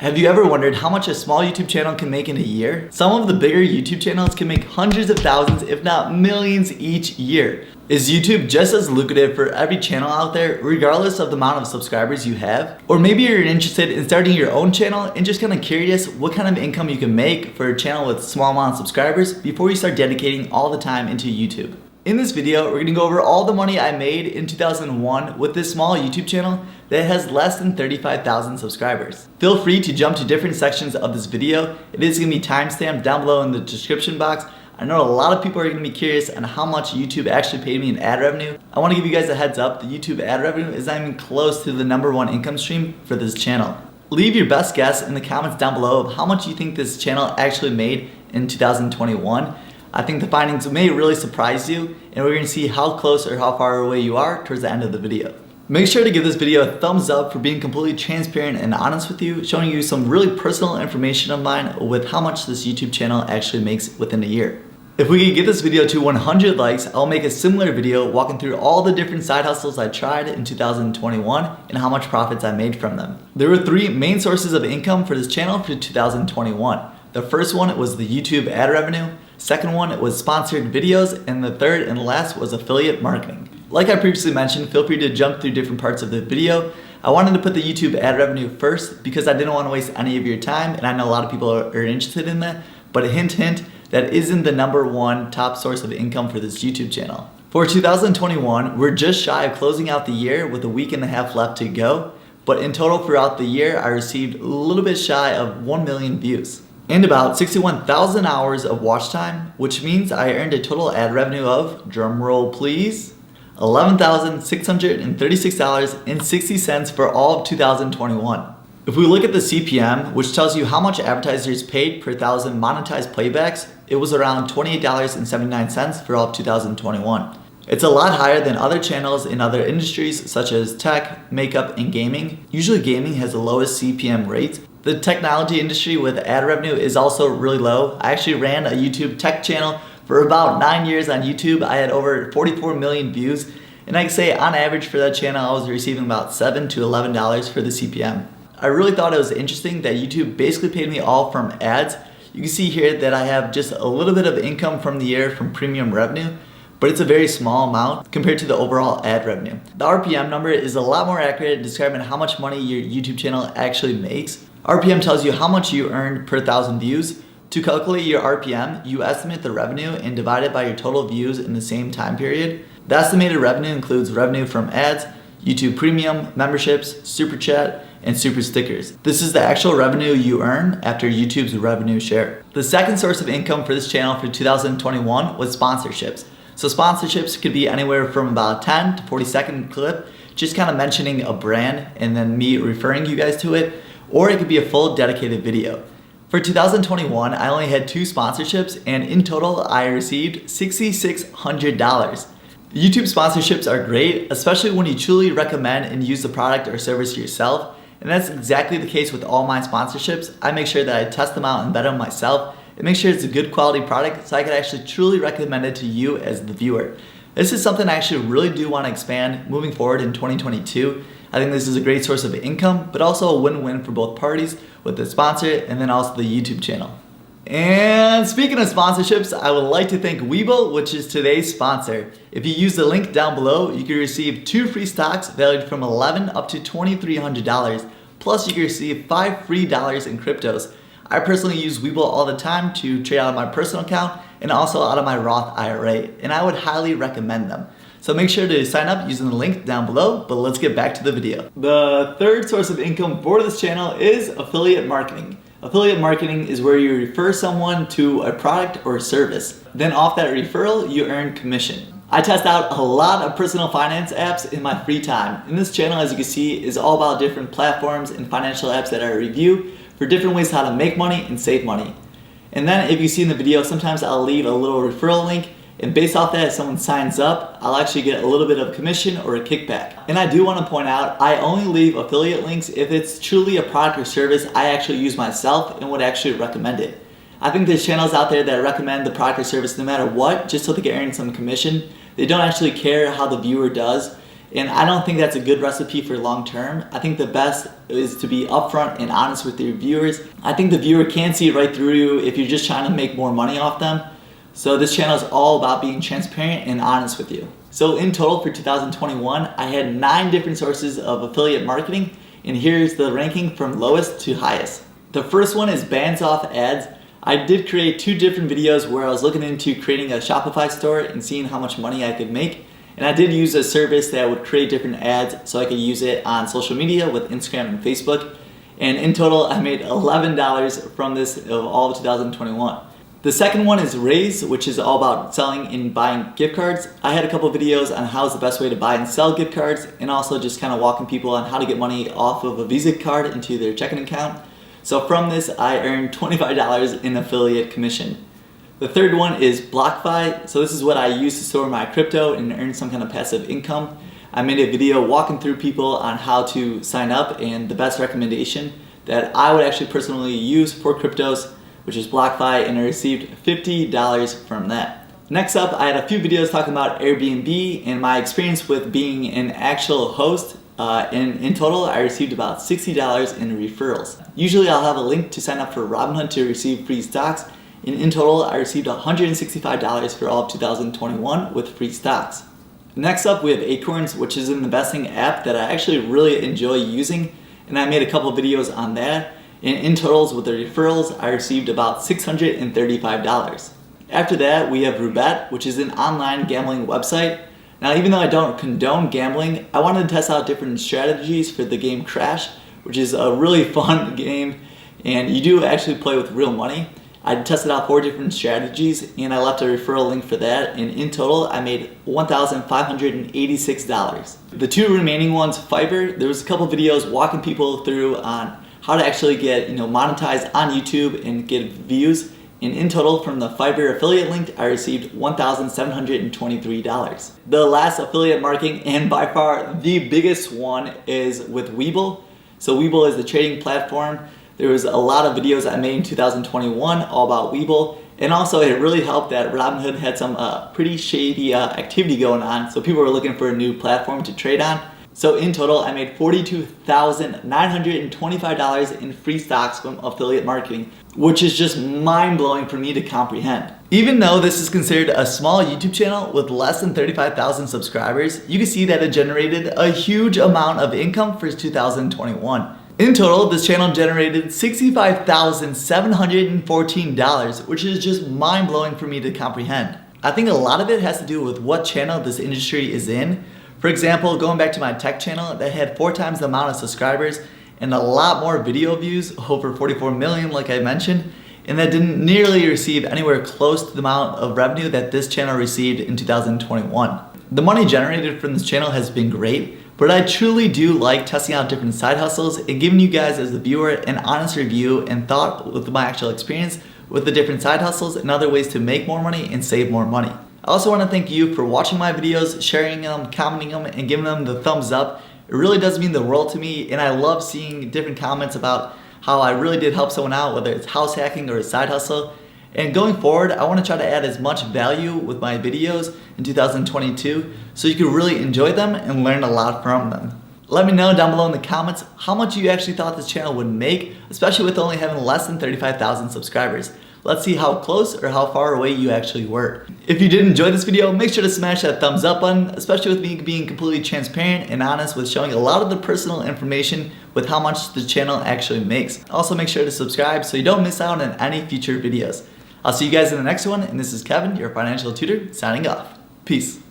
Have you ever wondered how much a small YouTube channel can make in a year? Some of the bigger YouTube channels can make hundreds of thousands, if not millions each year. Is YouTube just as lucrative for every channel out there, regardless of the amount of subscribers you have? Or maybe you're interested in starting your own channel and just kind of curious what kind of income you can make for a channel with a small amount of subscribers before you start dedicating all the time into YouTube. In this video, we're gonna go over all the money I made in 2001 with this small YouTube channel that has less than 35,000 subscribers. Feel free to jump to different sections of this video. It is gonna be timestamped down below in the description box. I know a lot of people are gonna be curious on how much YouTube actually paid me in ad revenue. I wanna give you guys a heads up, the YouTube ad revenue is not even close to the #1 income stream for this channel. Leave your best guess in the comments down below of how much you think this channel actually made in 2021. I think the findings may really surprise you, and we're gonna see how close or how far away you are towards the end of the video. Make sure to give this video a thumbs up for being completely transparent and honest with you, showing you some really personal information of mine with how much this YouTube channel actually makes within a year. If we could get this video to 100 likes, I'll make a similar video walking through all the different side hustles I tried in 2021 and how much profits I made from them. There were 3 main sources of income for this channel for 2021. The first one was the YouTube ad revenue, second one was sponsored videos, and the third and last was affiliate marketing. Like I previously mentioned, feel free to jump through different parts of the video. I wanted to put the YouTube ad revenue first because I didn't want to waste any of your time, and I know a lot of people are interested in that, but hint hint, that isn't the #1 top source of income for this YouTube channel. For 2021, we're just shy of closing out the year with a week and a half left to go, but in total throughout the year, I received a little bit shy of 1 million views and about 61,000 hours of watch time, which means I earned a total ad revenue of, drumroll please, $11,636.60 for all of 2021. If we look at the CPM, which tells you how much advertisers paid per 1,000 monetized playbacks, it was around $28.79 for all of 2021. It's a lot higher than other channels in other industries such as tech, makeup, and gaming. Usually gaming has the lowest CPM rate. The technology industry with ad revenue is also really low. I actually ran a YouTube tech channel for about 9 years on YouTube. I had over 44 million views, and I can say on average for that channel I was receiving about $7 to $11 for the CPM. I really thought it was interesting that YouTube basically paid me all from ads. You can see here that I have just a little bit of income from the year from premium revenue, but it's a very small amount compared to the overall ad revenue. The RPM number is a lot more accurate at describing how much money your YouTube channel actually makes. RPM tells you how much you earned per 1,000 views. To calculate your RPM, you estimate the revenue and divide it by your total views in the same time period. The estimated revenue includes revenue from ads, YouTube Premium, memberships, Super Chat, and Super Stickers. This is the actual revenue you earn after YouTube's revenue share. The second source of income for this channel for 2021 was sponsorships. So sponsorships could be anywhere from about 10 to 40-second clip, just kind of mentioning a brand and then me referring you guys to it, or it could be a full dedicated video. For 2021, I only had 2 sponsorships, and in total, I received $6,600. YouTube sponsorships are great, especially when you truly recommend and use the product or service yourself, and that's exactly the case with all my sponsorships. I make sure that I test them out and vet them myself, and make sure it's a good quality product so I can actually truly recommend it to you as the viewer. This is something I actually really do want to expand moving forward in 2022. I think this is a great source of income, but also a win-win for both parties with the sponsor and then also the YouTube channel. And speaking of sponsorships, I would like to thank Webull, which is today's sponsor. If you use the link down below, you can receive 2 free stocks valued from $11 up to $2,300. Plus you can receive $5 free in cryptos. I personally use Webull all the time to trade out of my personal account and also out of my Roth IRA, and I would highly recommend them. So make sure to sign up using the link down below, but let's get back to the video. The third source of income for this channel is affiliate marketing. Affiliate marketing is where you refer someone to a product or service. Then off that referral, you earn commission. I test out a lot of personal finance apps in my free time. And this channel, as you can see, is all about different platforms and financial apps that I review for different ways how to make money and save money. And then if you see in the video, sometimes I'll leave a little referral link, and based off that, if someone signs up, I'll actually get a little bit of commission or a kickback. And I do want to point out, I only leave affiliate links if it's truly a product or service I actually use myself and would actually recommend it. I think there's channels out there that recommend the product or service no matter what, just so they can earn some commission. They don't actually care how the viewer does. And I don't think that's a good recipe for long term. I think the best is to be upfront and honest with your viewers. I think the viewer can see right through you if you're just trying to make more money off them. So this channel is all about being transparent and honest with you. So in total for 2021, I had 9 different sources of affiliate marketing, and here's the ranking from lowest to highest. The first one is bans off ads. I did create 2 different videos where I was looking into creating a Shopify store and seeing how much money I could make. And I did use a service that would create different ads so I could use it on social media with Instagram and Facebook. And in total, I made $11 from this of all of 2021. The second one is Raise, which is all about selling and buying gift cards. I had a couple videos on how is the best way to buy and sell gift cards, and also just kind of walking people on how to get money off of a Visa card into their checking account. So from this, I earned $25 in affiliate commission. The third one is BlockFi. So this is what I use to store my crypto and earn some kind of passive income. I made a video walking through people on how to sign up and the best recommendation that I would actually personally use for cryptos, which is BlockFi, and I received $50 from that. Next up, I had a few videos talking about Airbnb and my experience with being an actual host. In total, I received about $60 in referrals. Usually I'll have a link to sign up for Robinhood to receive free stocks. And in total, I received $165 for all of 2021 with free stocks. Next up, we have Acorns, which is an investing app that I actually really enjoy using. And I made a couple videos on that. And in totals with the referrals, I received about $635. After that, we have Roulette, which is an online gambling website. Now, even though I don't condone gambling, I wanted to test out different strategies for the game Crash, which is a really fun game, and you do actually play with real money. I tested out 4 different strategies, and I left a referral link for that, and in total, I made $1,586. The 2 remaining ones, Fiverr, there was a couple videos walking people through on how to actually get monetized on YouTube and get views. And in total, from the Fiverr affiliate link, I received $1,723. The last affiliate marketing, and by far the biggest one, is with Webull. So Webull is the trading platform. There was a lot of videos I made in 2021 all about Webull. And also it really helped that Robinhood had some pretty shady activity going on. So people were looking for a new platform to trade on. So in total, I made $42,925 in free stocks from affiliate marketing, which is just mind-blowing for me to comprehend. Even though this is considered a small YouTube channel with less than 35,000 subscribers, you can see that it generated a huge amount of income for 2021. In total, this channel generated $65,714, which is just mind-blowing for me to comprehend. I think a lot of it has to do with what channel this industry is in. For example, going back to my tech channel that had 4 times the amount of subscribers and a lot more video views, over 44 million like I mentioned, and that didn't nearly receive anywhere close to the amount of revenue that this channel received in 2021. The money generated from this channel has been great, but I truly do like testing out different side hustles and giving you guys as the viewer an honest review and thought with my actual experience with the different side hustles and other ways to make more money and save more money. I also want to thank you for watching my videos, sharing them, commenting them, and giving them the thumbs up. It really does mean the world to me, and I love seeing different comments about how I really did help someone out, whether it's house hacking or a side hustle. And going forward, I want to try to add as much value with my videos in 2022 so you can really enjoy them and learn a lot from them. Let me know down below in the comments how much you actually thought this channel would make, especially with only having less than 35,000 subscribers. Let's see how close or how far away you actually were. If you did enjoy this video, make sure to smash that thumbs up button, especially with me being completely transparent and honest with showing a lot of the personal information with how much the channel actually makes. Also make sure to subscribe so you don't miss out on any future videos. I'll see you guys in the next one, and this is Kevin, your financial tutor, signing off. Peace.